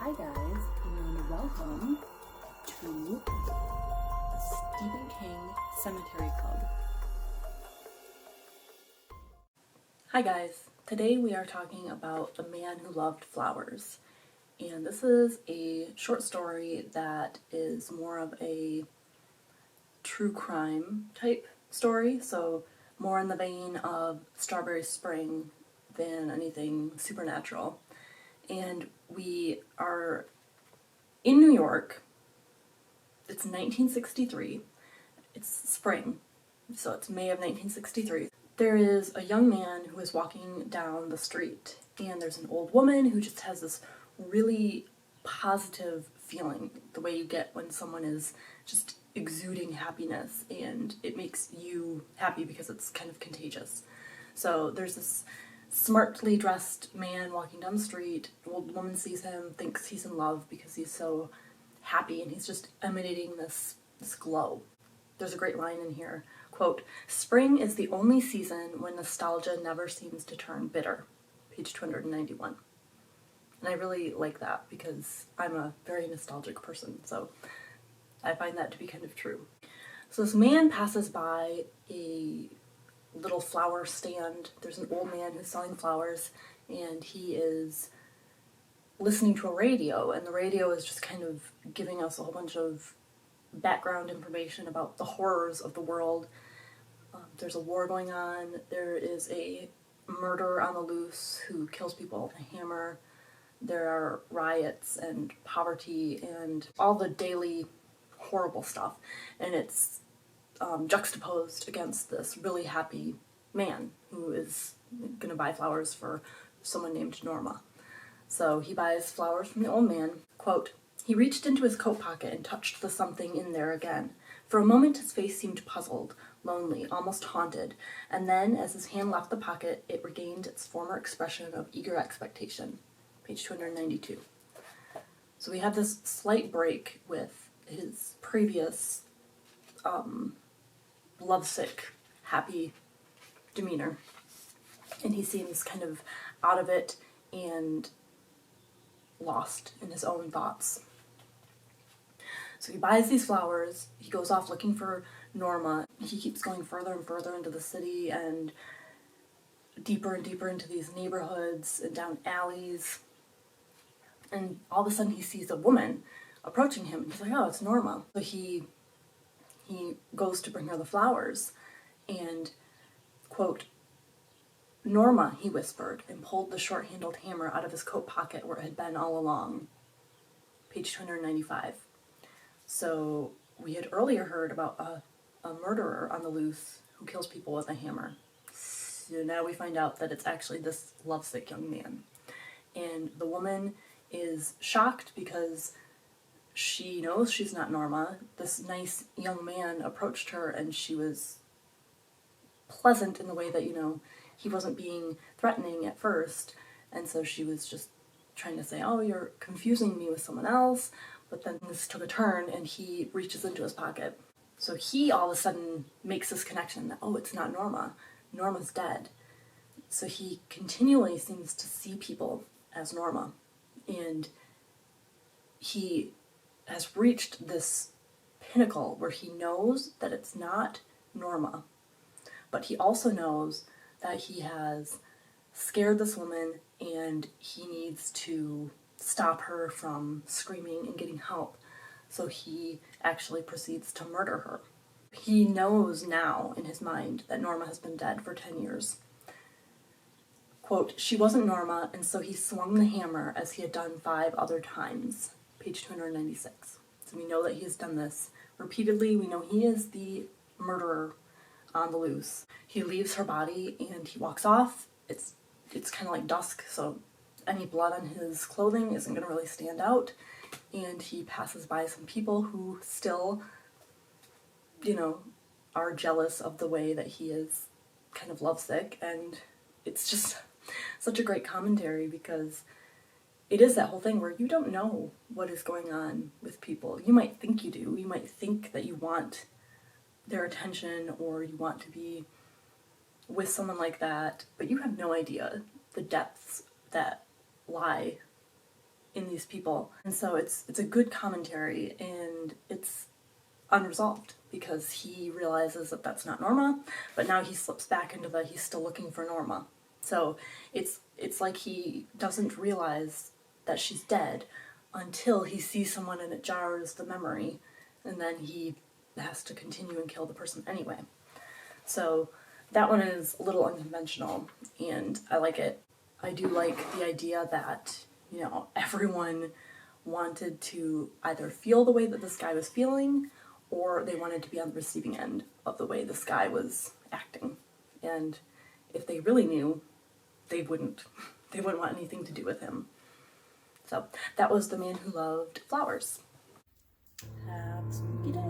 Hi guys, and welcome to the Stephen King Sematary Club. Hi guys, today we are talking about The Man Who Loved Flowers. And this is a short story that is more of a true crime type story, so more in the vein of Strawberry Spring than anything supernatural. And we are in New York. It's 1963. It's spring, so it's May of 1963. There is a young man who is walking down the street, and there's an old woman who just has this really positive feeling, the way you get when someone is just exuding happiness, and it makes you happy because it's kind of contagious. So there's this smartly dressed man walking down the street. The old woman sees him, thinks he's in love because he's so happy, and he's just emanating this glow. There's a great line in here, quote, "Spring is the only season when nostalgia never seems to turn bitter," page 291. And I really like that because I'm a very nostalgic person, so I find that to be kind of true. So this man passes by a little flower stand. There's an old man who's selling flowers, and he is listening to a radio, and the radio is just kind of giving us a whole bunch of background information about the horrors of the world. There's a war going on. There is a murderer on the loose who kills people with a hammer. There are riots and poverty and all the daily horrible stuff, and it's juxtaposed against this really happy man who is going to buy flowers for someone named Norma. So he buys flowers from the old man. Quote, "He reached into his coat pocket and touched the something in there again. For a moment his face seemed puzzled, lonely, almost haunted, and then as his hand left the pocket it regained its former expression of eager expectation." Page 292. So we have this slight break with his previous lovesick, happy demeanor, and he seems kind of out of it and lost in his own thoughts. So he buys these flowers, he goes off looking for Norma. He keeps going further and further into the city and deeper and deeper into these neighborhoods and down alleys, and all of a sudden he sees a woman approaching him, and he's like, oh, it's Norma. So he goes to bring her the flowers, and, quote, "Norma," he whispered, and pulled the short-handled hammer out of his coat pocket where it had been all along. Page 295. So we had earlier heard about a murderer on the loose who kills people with a hammer. So now we find out that it's actually this lovesick young man. And the woman is shocked because she knows she's not Norma. This nice young man approached her, and she was pleasant in the way that, he wasn't being threatening at first, and so she was just trying to say, oh, you're confusing me with someone else, but then this took a turn, and he reaches into his pocket. So he all of a sudden makes this connection that, oh, it's not Norma. Norma's dead. So he continually seems to see people as Norma, and he has reached this pinnacle where he knows that it's not Norma, but he also knows that he has scared this woman and he needs to stop her from screaming and getting help. So he actually proceeds to murder her. He knows now in his mind that Norma has been dead for 10 years. Quote, "She wasn't Norma, and so he swung the hammer as he had done 5 other times." Page 296. So we know that he has done this repeatedly. We know he is the murderer on the loose. He leaves her body and he walks off. It's kind of like dusk, so any blood on his clothing isn't going to really stand out. And he passes by some people who still, are jealous of the way that he is kind of lovesick. And it's just such a great commentary because it is that whole thing where you don't know what is going on with people. You might think you do. You might think that you want their attention or you want to be with someone like that, but you have no idea the depths that lie in these people. And so it's a good commentary, and it's unresolved because he realizes that that's not Norma, but now he slips back into the he's still looking for Norma. So it's like he doesn't realize that she's dead until he sees someone and it jars the memory, and then he has to continue and kill the person anyway. So that one is a little unconventional, and I like it. I do like the idea that, you know, everyone wanted to either feel the way that this guy was feeling, or they wanted to be on the receiving end of the way this guy was acting. And if they really knew, they wouldn't want anything to do with him. So that was The Man Who Loved Flowers. Have a spooky day.